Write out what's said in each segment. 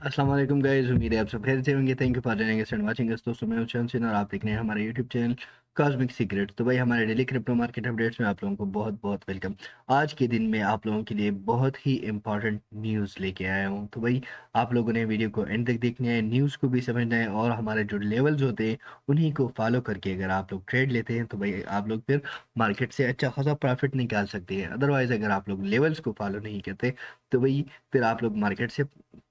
अस्सलाम वालेकुम गाइस, उम्मीद है आप सब खैरियत से होंगे। Thank you for joining us and watching us. दोस्तों मैं हूं शमसीन और आप देख रहे हैं हमारे यूट्यूब चैनल कॉस्मिक सीक्रेट। तो भाई हमारे डेली क्रिप्टो मार्केट अपडेट्स में आप लोगों को बहुत बहुत वेलकम। आज के दिन में आप लोगों के लिए बहुत ही इंपॉर्टेंट न्यूज़ लेके आया हूं। तो भाई आप लोगों ने वीडियो को एंड तक देखना है, न्यूज़ को भी समझना है और हमारे जो लेवल्स होते हैं उन्हीं को फॉलो करके अगर आप लोग ट्रेड लेते हैं तो भाई आप लोग फिर मार्केट से अच्छा खासा प्रॉफिट निकाल सकते हैं। अदरवाइज अगर आप लोग लेवल्स को फॉलो नहीं करते तो भाई फिर आप लोग मार्केट से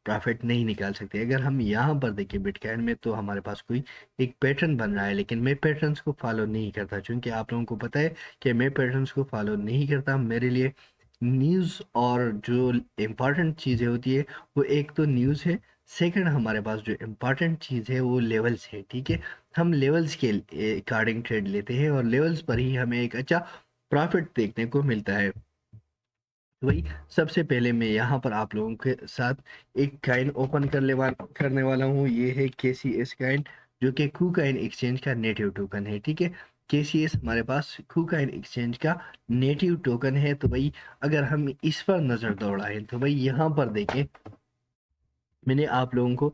प्रॉफिट नहीं निकाल सकते। अगर हम यहाँ पर देखें बिटकॉइन में तो हमारे पास कोई एक पैटर्न बन रहा है, लेकिन मैं पैटर्न्स को फॉलो नहीं करता क्योंकि आप लोगों को पता है कि मैं पैटर्न्स को फॉलो नहीं करता। मेरे लिए न्यूज़ और जो इम्पोर्टेंट चीज़ें होती है वो एक तो न्यूज़ है, सेकंड हमारे पास जो इम्पोर्टेंट चीज़ है वो लेवल्स है। ठीक है, हम लेवल्स के अकॉर्डिंग ट्रेड लेते हैं और लेवल्स पर ही हमें एक अच्छा प्रॉफिट देखने को मिलता है। वही सबसे पहले मैं यहाँ पर आप लोगों के साथ एक काइन ओपन करने वाला हूँ। ये है KCS काइन, जो कि कू काइन एक्सचेंज का नेटिव टोकन है। ठीक है, KCS हमारे पास कू काइन एक्सचेंज का नेटिव टोकन है। तो भाई अगर हम इस पर नज़र दौड़ाएं तो भाई यहाँ पर देखें, मैंने आप लोगों को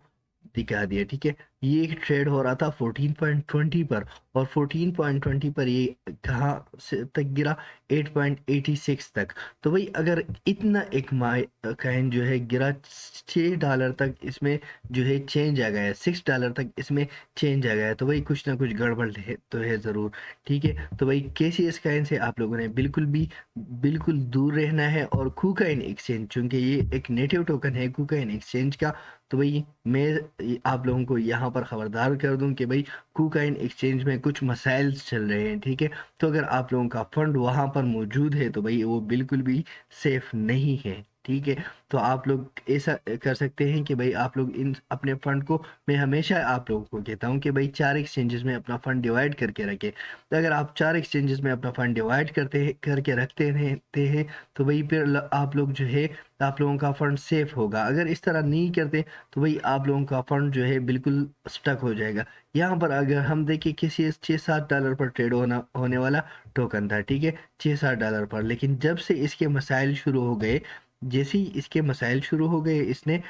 दिखा दिया। ठीक है, ये एक ट्रेड हो रहा था 14.20 पर और 14.20 पर ये कहाँ से तक गिरा, 8.86 तक। तो भाई अगर इतना एक माई काइन जो है गिरा $6 तक, इसमें जो है चेंज आ गया है, $6 तक इसमें चेंज आ गया है, तो भाई कुछ ना कुछ गड़बड़ है तो है ज़रूर। ठीक है, तो भाई KCS काइन से आप लोगों ने बिल्कुल दूर रहना है। और कूकाइन एक्सचेंज, चूंकि ये एक नेटिव टोकन है कूकाइन एक्सचेंज का, तो भाई मैं आप लोगों को यहाँ पर खबरदार कर दूं कि भाई कूकाइन एक्सचेंज में कुछ मसाइल चल रहे हैं। ठीक है, तो अगर आप लोगों का फंड वहाँ पर मौजूद है तो भाई वो बिल्कुल भी सेफ नहीं है। ठीक है, तो आप लोग ऐसा कर सकते हैं कि भाई आप लोग इन अपने फंड को, मैं हमेशा आप लोगों को कहता हूँ कि भाई 4 एक्सचेंजेस में अपना फंड डिवाइड करके रखें। तो अगर आप 4 एक्सचेंजेस में अपना फंड डिवाइड करके रखते रहते हैं तो भाई फिर आप लोग जो है आप लोगों का फंड सेफ होगा। अगर इस तरह नहीं करते तो भाई आप लोगों का फंड जो है बिल्कुल स्टक हो जाएगा। यहाँ पर अगर हम देखें किसी $6-7 पर ट्रेड होने वाला टोकन था। ठीक है, $6-7 पर, लेकिन जब से इसके मसाइल शुरू हो गए, जैसे ही इसके मसाइल शुरू हो गए इसने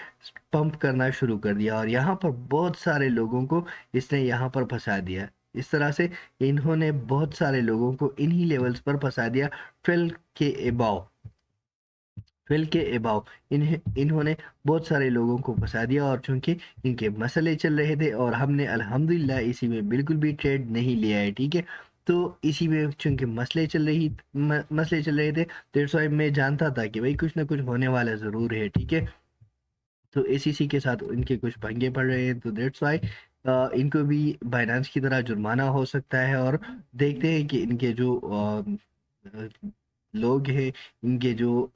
पंप करना शुरू कर दिया और यहाँ पर बहुत सारे लोगों को इसने यहाँ पर फंसा दिया। इस तरह से इन्होंने बहुत सारे लोगों को इन्हीं लेवल्स पर फंसा दिया, 12 के अबाव 12 के अबाव इन्हें इन्होंने बहुत सारे लोगों को फंसा दिया। और चूंकि इनके मसले चल रहे थे और हमने अल्हम्दुलिल्लाह इसी में बिल्कुल भी ट्रेड नहीं लिया है। ठीक है, तो इसी में चूंकि मसले चल रहे थे, दैट्स व्हाई मैं जानता था कि भाई कुछ ना कुछ होने वाला ज़रूर है। ठीक है, तो ACC के साथ इनके कुछ पंगे पड़ रहे हैं, तो दैट्स व्हाई इनको भी बाइनेंस की तरह जुर्माना हो सकता है। और देखते हैं कि इनके जो अ, लोग हैं, इनके जो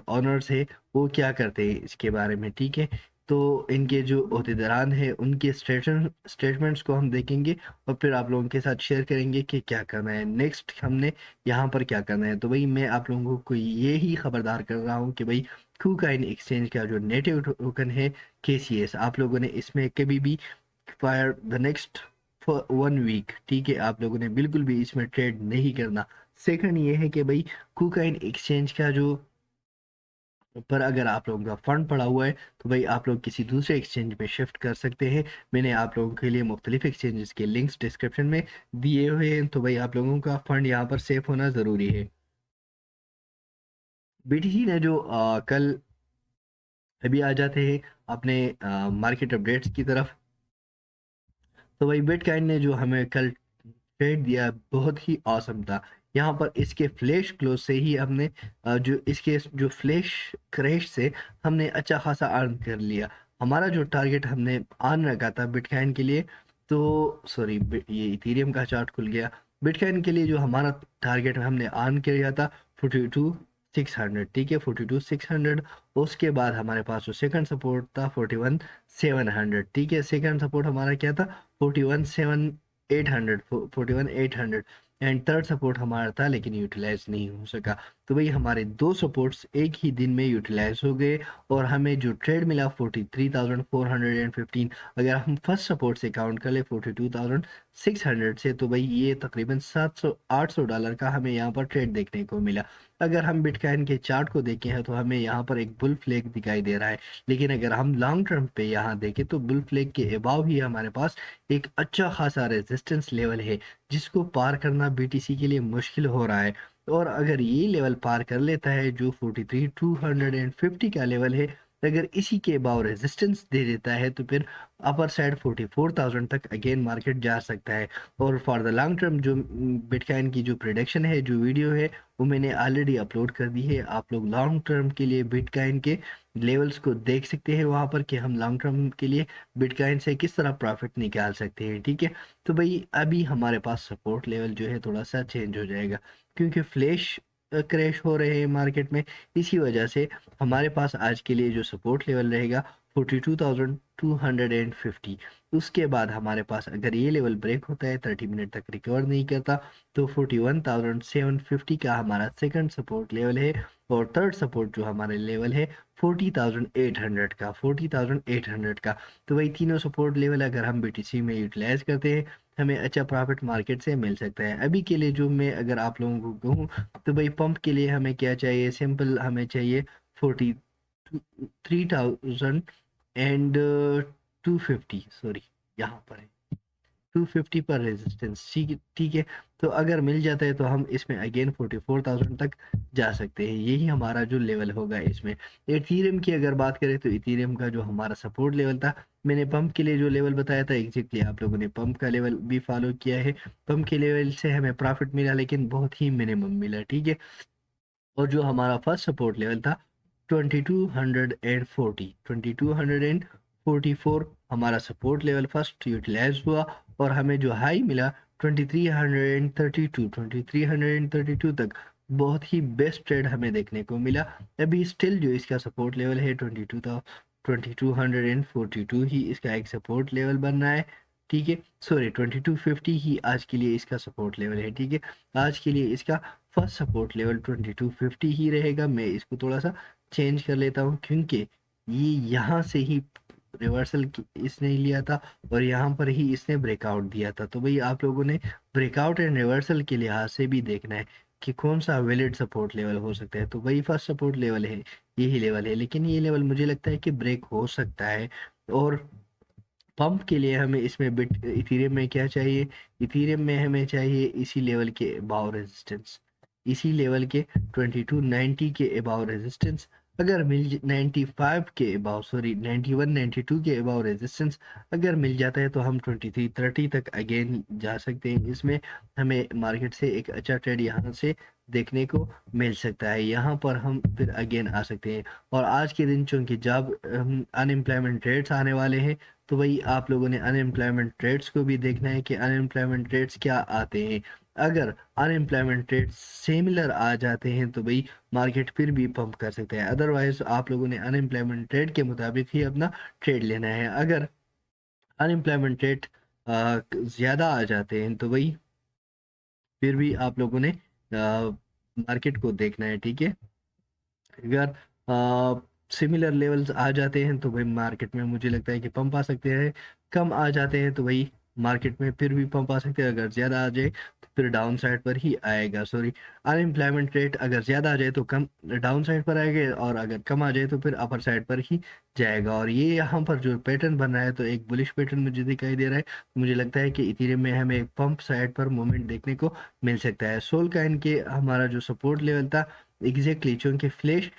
ऑनर्स है वो क्या करते हैं इसके बारे में। ठीक है, तो इनके जो अहदेदारान हैं उनके स्टेटमेंट्स को हम देखेंगे और फिर आप लोगों के साथ शेयर करेंगे कि क्या करना है नेक्स्ट, हमने यहाँ पर क्या करना है। तो भाई मैं आप लोगों को ये ही खबरदार कर रहा हूँ कि भाई कूकाइन एक्सचेंज का जो नेटिव टोकन है KCS, आप लोगों ने इसमें कभी भी फॉर द नेक्स्ट 1 वीक, ठीक है, आप लोगों ने बिल्कुल भी इसमें ट्रेड नहीं करना। सेकंड ये है कि भाई कूकाइन एक्सचेंज का जो पर अगर आप लोगों का फंड पड़ा हुआ है तो भाई आप लोग किसी दूसरे एक्सचेंज में शिफ्ट कर सकते हैं। मैंने आप लोगों के लिए मुख्तलिफ एक्सचेंजेस के लिंक्स डिस्क्रिप्शन में दिए हुए हैं, तो भाई आप लोगों का फंड यहाँ पर सेफ होना ज़रूरी है। BTC ने जो कल, अभी आ जाते हैं अपने मार्केट अपडेट्स की तरफ। तो भाई बिटकॉइन ने जो हमें कल ट्रेड दिया बहुत ही औसम था। यहाँ पर इसके फ्लैश क्लोज से ही हमने जो इसके जो फ्लैश क्रैश से हमने अच्छा खासा अर्न कर लिया। हमारा जो टारगेट हमने अर्न रखा था बिटकॉइन के लिए, तो सॉरी ये इथेरियम का चार्ट खुल गया। बिटकॉइन के लिए जो हमारा टारगेट हमने अर्न किया था 42,600। ठीक है, 42,600। उसके बाद हमारे पास जो सेकंड सपोर्ट था 41,700। ठीक है, सेकंड सपोर्ट हमारा क्या था, 41,800 एंड थर्ड सपोर्ट हमारा था लेकिन यूटिलाइज नहीं हो सका। तो भाई हमारे दो सपोर्ट्स एक ही दिन में यूटिलाइज हो गए और हमें जो ट्रेड मिला 43,415, अगर हम फर्स्ट सपोर्ट से काउंट कर ले 42,600 से, तो भाई ये तकरीबन 700-800 डॉलर का हमें यहाँ पर ट्रेड देखने को मिला। अगर हम बिटकॉइन के चार्ट को देखें हैं तो हमें यहाँ पर एक बुल फ्लैग दिखाई दे रहा है, लेकिन अगर हम लॉन्ग टर्म पे यहाँ देखें तो बुल फ्लैग के अबाव ही हमारे पास एक अच्छा खासा रेजिस्टेंस लेवल है, जिसको पार करना बीटीसी के लिए मुश्किल हो रहा है। और अगर ये लेवल पार कर लेता है जो 43,250 का लेवल है, अगर इसी के अबाव रेजिस्टेंस दे देता है तो फिर अपर साइड 44,000 तक अगेन मार्केट जा सकता है। और फॉर द लॉन्ग टर्म जो बिटकॉइन की जो प्रिडिक्शन है, जो वीडियो है, वो मैंने ऑलरेडी अपलोड कर दी है। आप लोग लॉन्ग टर्म के लिए बिटकॉइन के लेवल्स को देख सकते हैं वहाँ पर कि हम लॉन्ग टर्म के लिए बिटकॉइन से किस तरह प्रॉफिट निकाल सकते हैं, ठीक है। तो भाई अभी हमारे पास सपोर्ट लेवल जो है थोड़ा सा चेंज हो जाएगा, क्योंकि फ्लैश क्रैश हो रहे हैं मार्केट में। इसी वजह से हमारे पास आज के लिए जो सपोर्ट लेवल रहेगा 42,250। उसके बाद हमारे पास अगर ये लेवल ब्रेक होता है, 30 मिनट तक रिकवर नहीं करता, तो 41,750 का हमारा सेकंड सपोर्ट लेवल है। और थर्ड सपोर्ट जो हमारे लेवल है 40,800 का, 40,800 का। तो वही तीनों सपोर्ट लेवल अगर हम बीटीसी में यूटिलाइज करते हैं, हमें अच्छा प्रॉफिट मार्केट से मिल सकता है। अभी के लिए जो मैं अगर आप लोगों को कहूँ, तो भाई पंप के लिए हमें क्या चाहिए, सिंपल हमें चाहिए 43,250, सॉरी यहाँ पर है 250 पर रेजिस्टेंस, ठीक ठीक है। तो अगर मिल जाता है तो हम इसमें अगेन 44,000 तक जा सकते हैं, यही हमारा जो लेवल होगा इसमें। इथीरियम की अगर बात करें तो इथीरियम का जो हमारा सपोर्ट लेवल था, मैंने पंप के लिए जो लेवल बताया था एग्जैक्टली आप लोगों ने पंप का लेवल भी फॉलो किया है। पंप के लेवल से हमें प्रॉफिट मिला, लेकिन बहुत ही मिनिमम मिला, ठीक है। और जो हमारा फर्स्ट सपोर्ट लेवल था 2244 हमारा सपोर्ट लेवल फर्स्ट यूटिलाइज हुआ, और हमें जो हाई मिला 2332 तक बहुत ही बेस्ट ट्रेड हमें देखने को मिला। अभी स्टिल जो इसका सपोर्ट लेवल है 2242 ही इसका एक सपोर्ट लेवल बन रहा है, ठीक है। सॉरी 2250 ही आज के लिए इसका सपोर्ट लेवल है, ठीक है। आज के लिए इसका फर्स्ट सपोर्ट लेवल 2250 ही रहेगा। मैं इसको थोड़ा सा चेंज कर लेता हूँ, क्योंकि ये यहाँ से ही रिवर्सल इसने लिया था और यहाँ पर ही इसने ब्रेकआउट दिया था। तो भाई आप लोगों ने ब्रेकआउट एंड रिवर्सल के लिहाज से भी देखना है कि कौन सा वैलिड सपोर्ट लेवल हो सकता है। तो वही फर्स्ट सपोर्ट लेवल है, यही लेवल है, लेकिन ये लेवल मुझे लगता है कि ब्रेक हो सकता है। और पंप के लिए हमें इसमें बिट इथीरियम में क्या चाहिए, इथीरियम में हमें चाहिए इसी लेवल के अबाव रेजिस्टेंस, इसी लेवल के 2290 के अबाव रेजिस्टेंस। अगर मिल 95 के अबाव, सॉरी 91 92 के अबाव रेजिस्टेंस अगर मिल जाता है तो हम 2330 तक अगेन जा सकते हैं। इसमें हमें मार्केट से एक अच्छा ट्रेड यहाँ से देखने को मिल सकता है, यहाँ पर हम फिर अगेन आ सकते हैं। और आज के दिन चूंकि जब अनएम्प्लॉयमेंट रेट्स आने वाले हैं, तो वही आप लोगों ने अनएम्प्लॉयमेंट रेट्स को भी देखना है कि अनएम्प्लॉयमेंट रेट्स क्या आते हैं। अगर अनएम्प्लॉयमेंट रेट्स सिमिलर आ जाते हैं तो भाई मार्केट फिर भी पंप कर सकता है, अदरवाइज आप लोगों ने अनएम्प्लॉयमेंट रेट के मुताबिक ही अपना ट्रेड लेना है। अगर अनएम्प्लॉयमेंट रेट ज़्यादा आ जाते हैं तो भाई फिर भी आप लोगों ने मार्केट को देखना है, ठीक है। अगर सिमिलर लेवल्स आ जाते हैं तो भाई मार्केट में मुझे लगता है कि पंप आ सकते हैं, कम आ जाते हैं तो भाई मार्केट में फिर भी पंप आ सकते हैं। अगर ज़्यादा आ जाए तो फिर डाउन साइड पर ही आएगा, सॉरी अनएम्प्लॉयमेंट रेट अगर ज़्यादा आ जाए तो कम डाउन साइड पर आएगा, और अगर कम आ जाए तो फिर अपर साइड पर ही जाएगा। और ये यहाँ पर जो पैटर्न बन रहा है तो एक बुलिश पैटर्न मुझे दिखाई दे रहा है। मुझे लगता है कि इथेरियम में हमें एक पंप साइड पर मूवमेंट देखने को मिल सकता है। सोल काइन के हमारा जो सपोर्ट लेवल था एग्जैक्टली चूंकि फ्लैश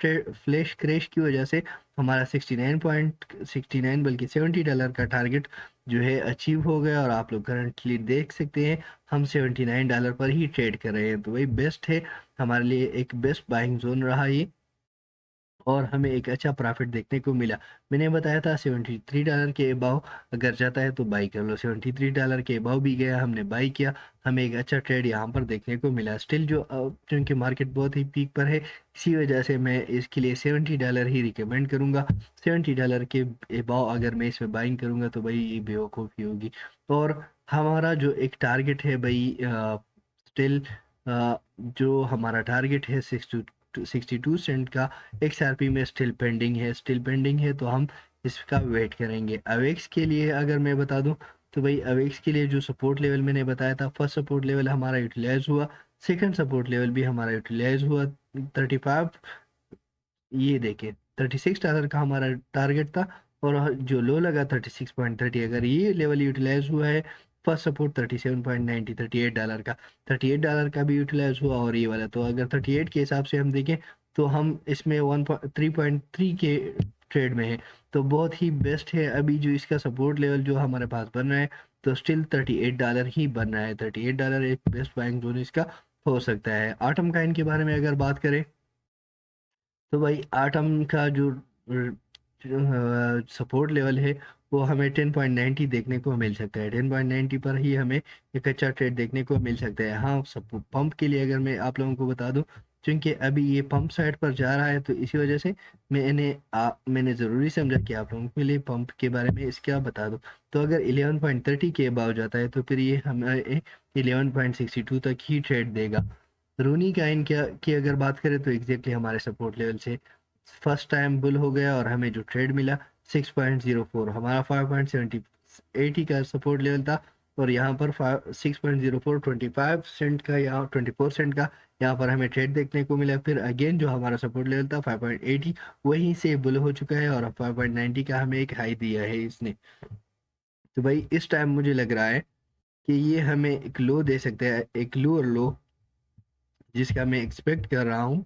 क्रैश की वजह से हमारा 69 बल्कि $70 का टारगेट जो है अचीव हो गया, और आप लोग करंटली देख सकते हैं हम $79 पर ही ट्रेड कर रहे हैं। तो वही बेस्ट है, हमारे लिए एक बेस्ट बाइंग जोन रहा ये, और हमें एक अच्छा प्रॉफिट देखने को मिला। मैंने बताया था $73 के अबाव अगर जाता है तो बाई कर लो, $73 के अबाव भी गया, हमने बाई किया, हमें एक अच्छा ट्रेड यहाँ पर देखने को मिला। स्टिल जो क्योंकि मार्केट बहुत ही पीक पर है, इसी वजह से मैं इसके लिए $70 ही रिकमेंड करूँगा। $70 के अबाव अगर मैं इसमें बाइंग करूँगा तो भाई ये बेवकूफ़ी होगी। और हमारा जो एक टारगेट है भाई स्टिल जो हमारा टारगेट है 62 सेंट का XRP में स्टिल पेंडिंग है, तो हम इसका वेट करेंगे। अवेक्स के लिए अगर मैं बता दूं तो भाई अवेक्स के लिए जो सपोर्ट लेवल मैंने बताया था, फर्स्ट सपोर्ट लेवल हमारा यूटिलाइज हुआ, सेकंड सपोर्ट लेवल भी हमारा यूटिलाइज हुआ 35, ये देखिए $36 का हमारा टारगेट था, और जो लो लगा 36.30, अगर ये लेवल यूटिलाइज हुआ है, फर्स्ट सपोर्ट 37.90, $38 का, $38 का भी यूटिलाइज हुआ, और ये वाला तो अगर 38 के हिसाब से हम देखें तो हम इसमें 3.3 के ट्रेड में है, तो बहुत ही बेस्ट है। अभी जो इसका सपोर्ट लेवल जो हमारे पास बन रहा है, तो स्टिल $38 ही बन रहा है, $38 एक बेस्ट बाइंग जोन इसका हो सकता है। आटम काइन के बारे में अगर बात करें तो भाई आटम का जो सपोर्ट लेवल है वो हमें 10.90 देखने को मिल सकता है, 10.90 पर ही हमें एक अच्छा ट्रेड देखने को मिल सकता है। हाँ, सब पंप के लिए अगर मैं आप लोगों को बता दूं, क्योंकि अभी ये पंप साइड पर जा रहा है, तो इसी वजह से मैंने ज़रूरी समझा कि आप लोगों के लिए पंप के बारे में इसका बता दूं। तो अगर 11.30 के अबाव जाता है तो फिर ये हमें 11.62 तक ही ट्रेड देगा। रूनी काइन क्या की अगर बात करें तो एग्जैक्टली हमारे सपोर्ट लेवल से फर्स्ट टाइम बुल हो गया, और हमें जो ट्रेड मिला 6.04, हमारा 5.70 का सपोर्ट लेवल था, और यहाँ पर 6.04 25 सेंट का, यहाँ 24 सेंट का यहाँ पर हमें ट्रेड देखने को मिला। फिर अगेन जो हमारा सपोर्ट लेवल था 5.80, वहीं से बुल हो चुका है, और 5.90 का हमें एक हाई दिया है इसने। तो भाई इस टाइम मुझे लग रहा है कि ये हमें एक लो दे सकते हैं, एक लो और लो जिसका मैं एक्सपेक्ट कर रहा हूँ,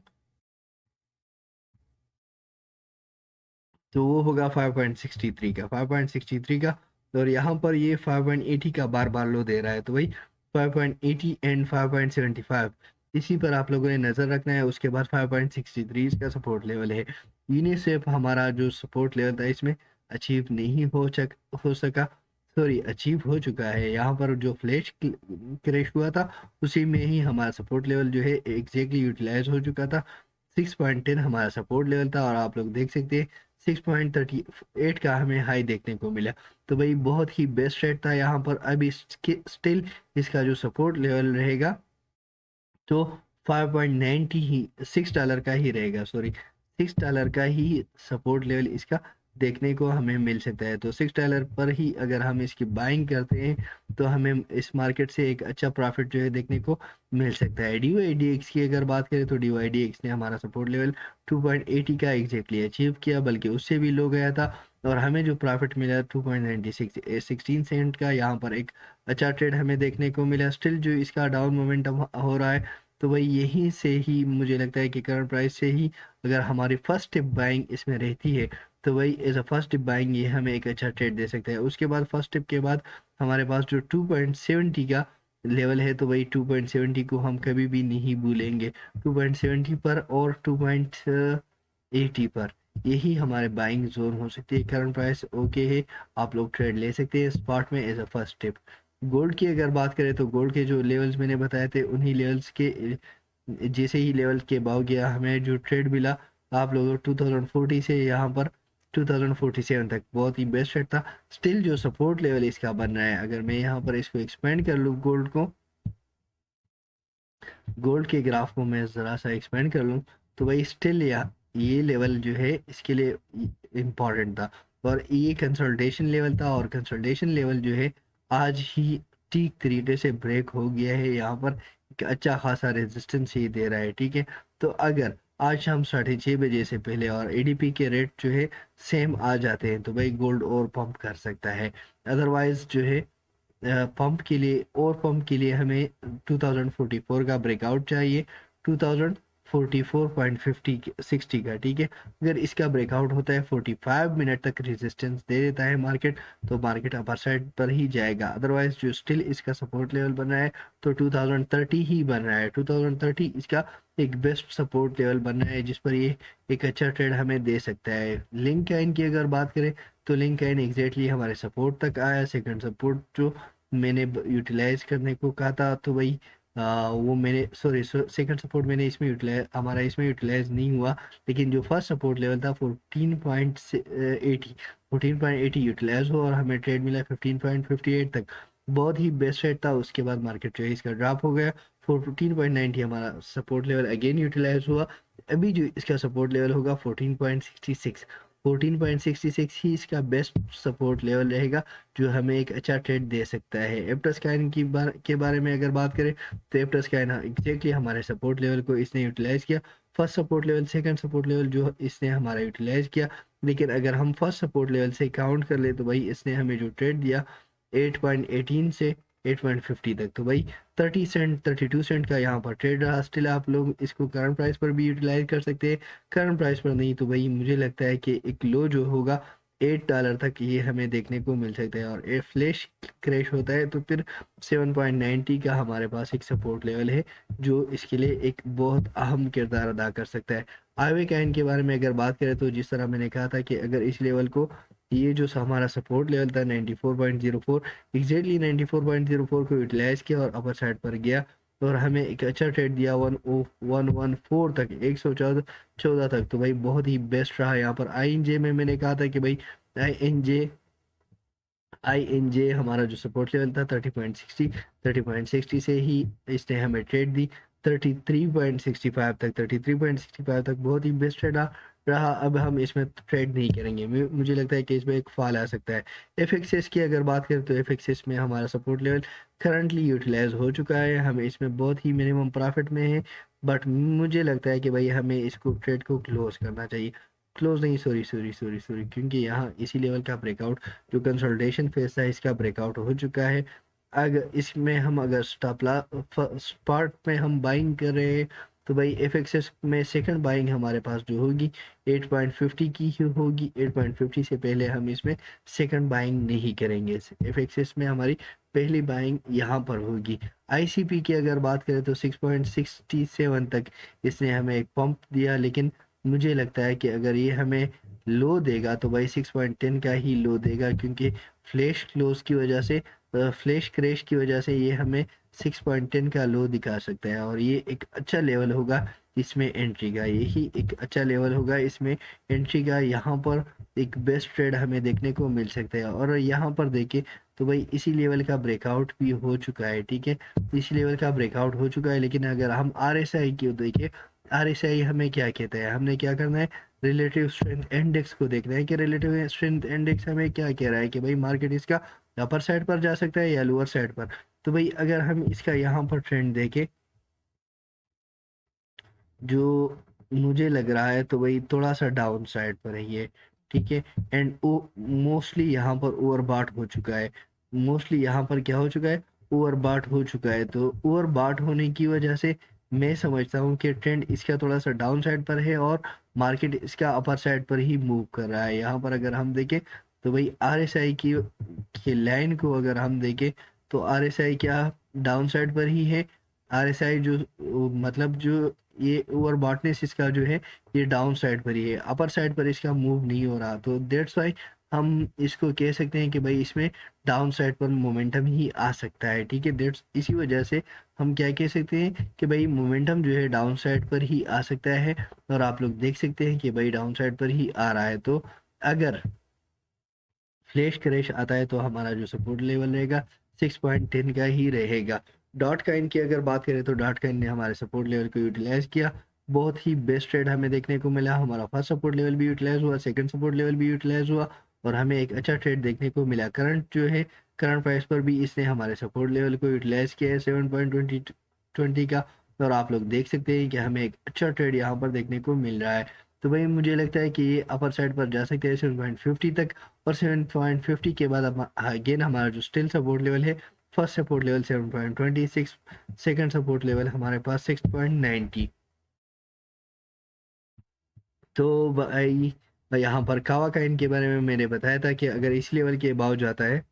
तो वो होगा 5.63 का, और यहाँ पर ये 5.80 का बार बार लो दे रहा है, तो भाई 5.80 एंड 5.75 इसी पर आप लोगों ने नज़र रखना है। उसके बाद 5.63 इसका सपोर्ट लेवल है। यूनिसेफ हमारा जो सपोर्ट लेवल था इसमें अचीव नहीं हो सका, सॉरी अचीव हो चुका है। यहाँ पर जो फ्लैश क्रैश हुआ था उसी में ही हमारा सपोर्ट लेवल जो है एग्जैक्टली यूटिलाइज हो चुका था। 6.10 हमारा सपोर्ट लेवल था, और आप लोग देख सकते हैं 6.38 का हमें हाई देखने को मिला। तो भाई बहुत ही बेस्ट रेट था यहाँ पर। अभी स्टिल इसका जो सपोर्ट लेवल रहेगा तो 5.90 ही, $6 का ही रहेगा, सॉरी $6 का ही सपोर्ट लेवल इसका देखने को हमें मिल सकता है। तो $6 पर ही अगर हम इसकी बाइंग करते हैं तो हमें इस मार्केट से एक अच्छा प्रॉफिट जो है देखने को मिल सकता है। DYDX की अगर बात करें तो DYDX ने हमारा सपोर्ट लेवल 2.80 का एग्जैक्टली अचीव किया, बल्कि उससे भी लो गया था, और हमें जो प्रॉफिट मिला 2.96 16 सेंट का, यहाँ पर एक अच्छा ट्रेड हमें देखने को मिला। स्टिल जो इसका डाउन मोमेंटम हो रहा है, तो भाई यहीं से ही मुझे लगता है कि करंट प्राइस से ही अगर हमारी फर्स्ट टिप बाइंग इसमें रहती है तो भाई as a first tip buying ये हमें एक अच्छा ट्रेड दे सकता है। उसके बाद फर्स्ट टिप के बाद हमारे पास जो 2.70 का लेवल है, तो भाई 2.70 को हम कभी भी नहीं भूलेंगे। 2.70 पर और 2.80 पर यही हमारे बाइंग जोन हो सकती है। करंट प्राइस ओके है, आप लोग ट्रेड ले सकते हैं स्पॉट में as a first tip. Gold की अगर बात करें तो गोल्ड के जो लेवल्स मैंने बताए थे उन्हीं लेवल्स के जैसे ही लेवल के अबाव गया हमें जो ट्रेड मिला, आप लोगों 2040 से यहाँ पर 2047 तक बहुत ही बेस्ट रेट था। स्टिल जो सपोर्ट लेवल इसका बन रहा है, अगर मैं यहाँ पर इसको एक्सपेंड कर लूँ गोल्ड के ग्राफ को मैं ज़रा सा एक्सपेंड कर लूँ, तो भाई स्टिल ये लेवल जो है इसके लिए इम्पॉर्टेंट था, और ये कंसल्टेशन लेवल था, और कंसल्टेशन लेवल जो है आज ही ठीक तरीके से ब्रेक हो गया है। यहाँ पर एक अच्छा खासा रेजिस्टेंस ही दे रहा है, ठीक है। तो अगर आज शाम 6:30 बजे से पहले और एडीपी के रेट जो है सेम आ जाते हैं तो भाई गोल्ड और पंप कर सकता है। अदरवाइज जो है पंप के लिए हमें 2044 का ब्रेकआउट चाहिए, 2044.50 60 का, ठीक है। अगर इसका ब्रेकआउट होता है 45 मिनट तक रेजिस्टेंस दे देता है मार्केट, तो मार्केट अपर साइड पर ही जाएगा। अदरवाइज जो स्टिल इसका सपोर्ट लेवल बन रहा है तो 2030 ही बन रहा है, 2030 इसका एक बेस्ट सपोर्ट लेवल बन रहा है जिस पर ये एक अच्छा ट्रेड हमें दे सकता है। लिंक काइन की अगर बात करें तो लिंक काइन एग्जैक्टली हमारे सपोर्ट तक आया, सेकंड सपोर्ट जो मैंने यूटिलाइज करने को कहा था, तो वही वो मैंने सॉरी सेकंड सपोर्ट मैंने इसमें यूटिलाइज हमारा इसमें यूटिलाइज नहीं हुआ, लेकिन जो फर्स्ट सपोर्ट लेवल था 14.80 यूटिलाइज हुआ और हमें ट्रेड मिला 15.58 तक। बहुत ही बेस्ट रेट था। उसके बाद मार्केट जो है इसका ड्रॉप हो गया, 14.90 हमारा सपोर्ट लेवल अगेन यूटिलाइज हुआ। अभी जो इसका सपोर्ट लेवल होगा 14.66, 14.66 ही इसका बेस्ट सपोर्ट लेवल रहेगा जो हमें एक अच्छा ट्रेड दे सकता है। एप्टस्काइन के बारे में अगर बात करें तो एप्टस्काइन एग्जैक्टली हमारे सपोर्ट लेवल को इसने यूटिलाइज किया। First support level, second support level जो इसने हमारा यूटिलाइज किया, लेकिन अगर हम फर्स्ट सपोर्ट लेवल से काउंट कर ले तो भाई इसने हमें जो ट्रेड दिया 8.18 से 8.50 तक, तो भाई 30 सेंट 32 सेंट का यहाँ पर ट्रेड रहा। स्टिल आप लोग इसको करंट प्राइस पर भी यूटिलाइज कर सकते हैं, करंट प्राइस पर नहीं तो भाई मुझे लगता है कि एक लो जो होगा $8 तक ये हमें देखने को मिल सकता है। और एक फ्लैश क्रैश होता है तो फिर 7.90 का हमारे पास एक सपोर्ट लेवल है जो इसके लिए एक बहुत अहम किरदार अदा कर सकता है। आईवे काइन के बारे में अगर बात करें तो जिस तरह मैंने कहा था कि अगर इस लेवल को, ये जो हमारा सपोर्ट लेवल था 94.04, एग्जैक्टली 94.04 को यूटिलाइज किया और अपर साइड पर गया और हमें एक अच्छा ट्रेड दिया 10114 तक, 114 तक। तो भाई बहुत ही बेस्ट रहा। यहाँ पर INJ में मैंने कहा था कि भाई INJ हमारा जो सपोर्ट लेवल था 30.60 से ही इसने हमें ट्रेड दी 33.65 तक, 33.65 तक बहुत ही बेस्ट ट्रेड रहा। अब हम इसमें ट्रेड नहीं करेंगे, मुझे लगता है कि इसमें एक फॉल आ सकता है। FXS की अगर बात करें तो FXS में हमारा सपोर्ट लेवल करंटली यूटिलाइज हो चुका है, हमें इसमें बहुत ही मिनिमम प्रॉफिट में है। बट मुझे लगता है कि भाई हमें इसको ट्रेड को क्लोज करना चाहिए, क्लोज नहीं, सॉरी, क्योंकि यहाँ इसी लेवल का ब्रेकआउट जो कंसोलिडेशन फेज था इसका ब्रेकआउट हो चुका है। अगर इसमें हम अगर स्पार्ट में हम बाइंग कर रहे हैं तो भाई FXS में सेकंड बाइंग हमारे पास जो होगी 8.50 की ही होगी। 8.50 से पहले हम इसमें सेकंड बाइंग नहीं करेंगे। FXS में हमारी पहली बाइंग यहाँ पर होगी। ICP की अगर बात करें तो 6.67 तक इसने हमें एक पंप दिया, लेकिन मुझे लगता है कि अगर ये हमें लो देगा तो भाई 6.10 का ही लो देगा, क्योंकि फ्लैश क्लोज की वजह से, फ्लैश क्रैश की वजह से ये हमें 6.10 का लो दिखा सकता है और ये एक अच्छा लेवल होगा इसमें एंट्री का, यही एक अच्छा लेवल होगा इसमें एंट्री का। यहाँ पर एक बेस्ट ट्रेड हमें देखने को मिल सकता है। और यहाँ पर देखें तो भाई इसी लेवल का ब्रेकआउट भी हो चुका है, ठीक है, इसी लेवल का ब्रेकआउट हो चुका है। लेकिन अगर हम RSI की देखें, RSI हमें क्या कहता है, हमने क्या करना है, रिलेटिव स्ट्रेंथ इंडेक्स को देखना है कि रिलेटिव स्ट्रेंथ इंडेक्स हमें क्या कह रहा है कि भाई मार्केट इसका अपर साइड पर जा सकता है या लोअर साइड पर। तो भाई अगर हम इसका यहाँ पर ट्रेंड देखें जो मुझे लग रहा है तो भाई थोड़ा सा डाउन साइड पर है ये, ठीक है। एंड वो मोस्टली यहाँ पर ओवरबॉट हो चुका है, मोस्टली यहाँ पर क्या हो चुका है, ओवरबॉट हो चुका है। तो ओवरबॉट होने की वजह से मैं समझता हूँ कि ट्रेंड इसका थोड़ा सा डाउन साइड पर है और मार्केट इसका अपर साइड पर ही मूव कर रहा है। यहाँ पर अगर हम देखें तो भाई RSI की लाइन को अगर हम देखें तो RSI क्या डाउन साइड पर ही है। RSI जो मतलब जो ये ओवरबॉटनेस इसका जो है ये डाउन साइड पर ही है, अपर साइड पर इसका मूव नहीं हो रहा। तो दैट्स वाई हम इसको कह सकते हैं कि भाई इसमें डाउन साइड पर मोमेंटम ही आ सकता है, ठीक है। दैट्स इसी वजह से हम क्या कह सकते हैं कि भाई मोमेंटम जो है डाउन साइड पर ही आ सकता है। और आप लोग देख सकते हैं कि भाई डाउन साइड पर ही आ रहा है। तो अगर फ्लैश क्रैश आता है तो हमारा जो सपोर्ट लेवल रहेगा 6.10 का ही रहेगा। डॉट काइन की अगर बात करें तो डॉट काइन ने हमारे सपोर्ट लेवल को यूटिलाइज किया, बहुत ही बेस्ट ट्रेड हमें देखने को मिला। हमारा फर्स्ट सपोर्ट लेवल भी यूटिलाइज हुआ, सेकंड सपोर्ट लेवल भी यूटिलाइज हुआ और हमें एक अच्छा ट्रेड देखने को मिला। करंट जो है, करंट प्राइस पर भी इसने हमारे सपोर्ट लेवल को यूटिलाइज किया है 7.20 का। और आप लोग देख सकते हैं कि हमें एक अच्छा ट्रेड यहाँ पर देखने को मिल रहा है। तो भाई मुझे लगता है कि ये अपर साइड पर जा सकते हैं 7.50 तक और 7.50 के बाद अगेन हमारा जो स्टिल सपोर्ट लेवल है, first support level 7.26, second support level हमारे पास 6.90। तो भाई यहाँ पर कावा काइन के बारे में मैंने बताया था कि अगर इस लेवल के अबाव जाता है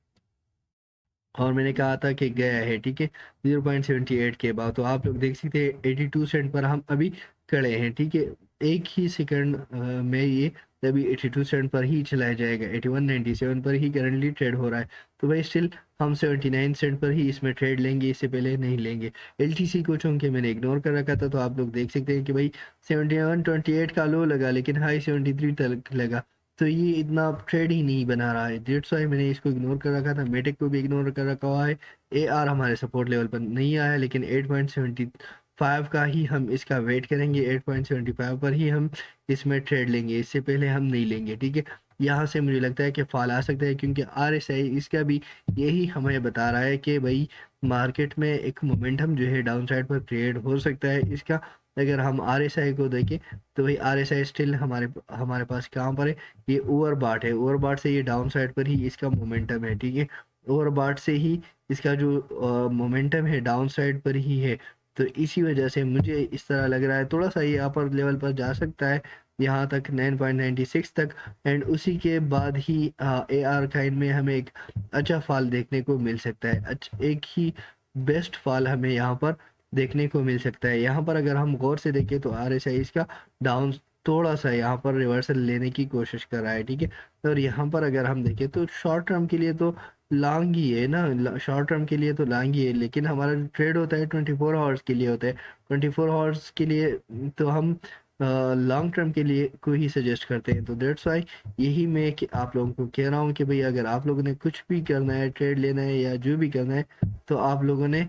और मैंने कहा था कि गया है, ठीक है, 0.78 के बाद, तो आप लोग देख सकते हैं 82 सेंट पर हम अभी खड़े हैं, ठीक है। एक ही सेकंड में ये अभी 82 सेंट पर ही चलाया जाएगा, 81.97 पर ही करंटली ट्रेड हो रहा है। तो भाई स्टिल हम 79 सेंट पर ही इसमें ट्रेड लेंगे, इससे पहले नहीं लेंगे। LTC को चूंकि मैंने इग्नोर कर रखा था तो आप लोग देख सकते हैं कि भाई 71.28 का लो लगा लेकिन हाई 73 तक लगा। तो ये इतना ट्रेड ही नहीं बना रहा है, दैट्स व्हाई मैंने इसको इग्नोर कर रखा था। मेटेक को भी इग्नोर कर रखा हुआ है। AR हमारे सपोर्ट लेवल पर नहीं आया, लेकिन 8.75 का ही हम इसका वेट करेंगे। 8.75 पर ही हम इसमें ट्रेड लेंगे, इससे पहले हम नहीं लेंगे, ठीक है। यहाँ से मुझे लगता है कि फॉल आ सकता है, क्योंकि RSI इसका भी यही हमें बता रहा है कि भाई मार्केट में एक मोमेंटम जो है डाउन साइड पर क्रिएट हो सकता है इसका। अगर हम RSI को देखें तो भाई RSI स्टिल हमारे हमारे पास कहाँ पर है, ये ओवरबॉट है। ओवरबॉट से ये डाउन साइड पर ही इसका मोमेंटम है, ठीक है। ओवरबॉट से ही इसका जो मोमेंटम है डाउन साइड पर ही है। तो इसी वजह से मुझे इस तरह लग रहा है थोड़ा सा ये अपर लेवल पर जा सकता है, यहाँ तक 9.96 तक। एंड उसी के बाद ही AR काइन में हमें एक अच्छा फॉल देखने को मिल सकता है। एक ही बेस्ट फॉल हमें यहाँ पर देखने को मिल सकता है। यहाँ पर अगर हम गौर से देखें तो RSI इसका डाउन थोड़ा सा यहाँ पर रिवर्सल लेने की कोशिश कर रहा है, ठीक है। और यहाँ पर अगर हम देखें तो शॉर्ट टर्म के लिए तो लॉन्ग ही है ना, शॉर्ट टर्म के लिए तो लॉन्ग ही है, लेकिन हमारा जो ट्रेड होता है 24 आवर्स के लिए होता है। 24 आवर्स के लिए तो हम लॉन्ग टर्म के लिए को ही सजेस्ट करते हैं। तो दैट्स वाई यही मैं कि आप लोगों को कह रहा हूँ कि भाई अगर आप लोगों ने कुछ भी करना है, ट्रेड लेना है या जो भी करना है, तो आप लोगों ने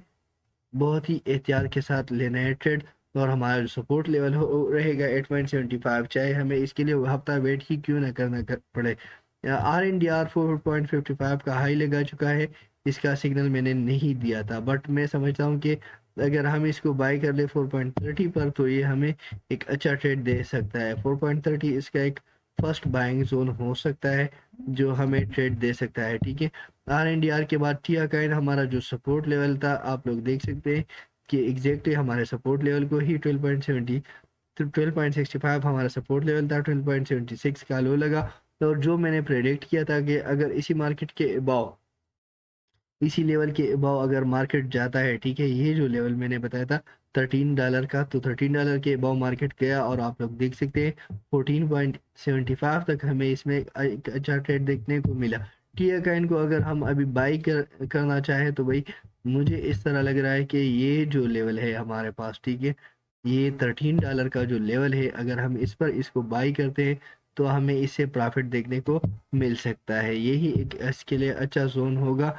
बहुत ही एहतियात के साथ लेना है ट्रेड। और हमारा जो सपोर्ट लेवल हो रहेगा 8.75, चाहे हमें इसके लिए हफ्ता वेट ही क्यों ना पड़े। RNDR 4.55 का हाई लगा चुका है, इसका सिग्नल मैंने नहीं दिया था, बट मैं समझता हूँ कि अगर हम इसको बाय कर ले 4.30 पर तो ये हमें एक अच्छा ट्रेड दे सकता है। 4.30 इसका एक फर्स्ट बाइंग जोन हो सकता है जो हमें ट्रेड दे सकता है, ठीक है। RNDR के बाद टिया काइन हमारा जो सपोर्ट लेवल था, आप लोग देख सकते हैं कि एग्जैक्टली हमारे सपोर्ट लेवल को ही 12.65 हमारा सपोर्ट लेवल था। 12.76 का लो लगा। और जो मैंने प्रेडिक्ट किया था कि अगर इसी मार्केट के अबाव, इसी लेवल के अबाव अगर मार्केट जाता है, ठीक है, ये जो लेवल मैंने बताया था $13 का, तो $13 के अबाव मार्केट गया और आप लोग देख सकते हैं 14.75 तक हमें इसमें एक अच्छा ट्रेड देखने को मिला। टी अकाइन को अगर हम अभी बाई करना चाहें तो भाई मुझे इस तरह लग रहा है कि ये जो लेवल है हमारे पास, ठीक है, ये $13 का जो लेवल है, अगर हम इस पर इसको बाई करते हैं तो हमें इससे प्रॉफिट देखने को मिल सकता है। यही एक इसके लिए अच्छा जोन होगा।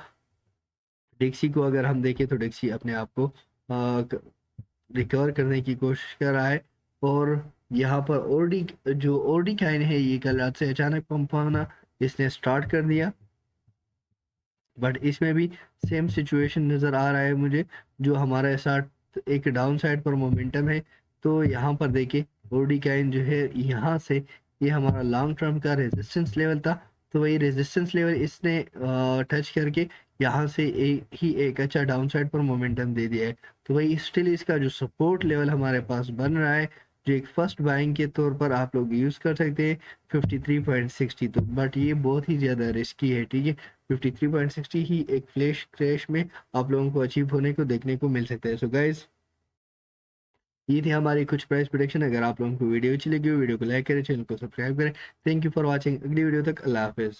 डेक्सी को अगर हम देखें तो डेक्सी अपने आप को रिकवर करने की कोशिश कर रहा है। और यहाँ पर ओडी, जो ओडी काइन है, ये कल रात से अचानक पंप होना इसने स्टार्ट कर दिया, बट इसमें भी सेम सिचुएशन नज़र आ रहा है मुझे, जो हमारे साथ एक डाउन साइड पर मोमेंटम है। तो यहाँ पर देखिए ओडी काइन जो है, यहाँ से ये हमारा लॉन्ग टर्म का रेजिस्टेंस लेवल था, तो वही रेजिस्टेंस लेवल इसने टच करके यहाँ से एक अच्छा डाउन साइड पर मोमेंटम दे दिया है। तो वही स्टिल इसका जो सपोर्ट लेवल हमारे पास बन रहा है, जो एक फर्स्ट बाइंग के तौर पर आप लोग यूज़ कर सकते हैं 53.60। तो बट ये बहुत ही ज़्यादा रिस्की है, ठीक है। 53.60 ही एक फ्लैश क्रैश में आप लोगों को अचीव होने को देखने को मिल सकता है। सो गाइज, ये थी हमारी कुछ प्राइस प्रोडिक्शन। अगर आप लोगों को वीडियो अच्छी लगी हो, वीडियो को लाइक करें, चैनल को सब्सक्राइब करें। Thank you for watching. अगली वीडियो तक अल्लाह हाफिज़।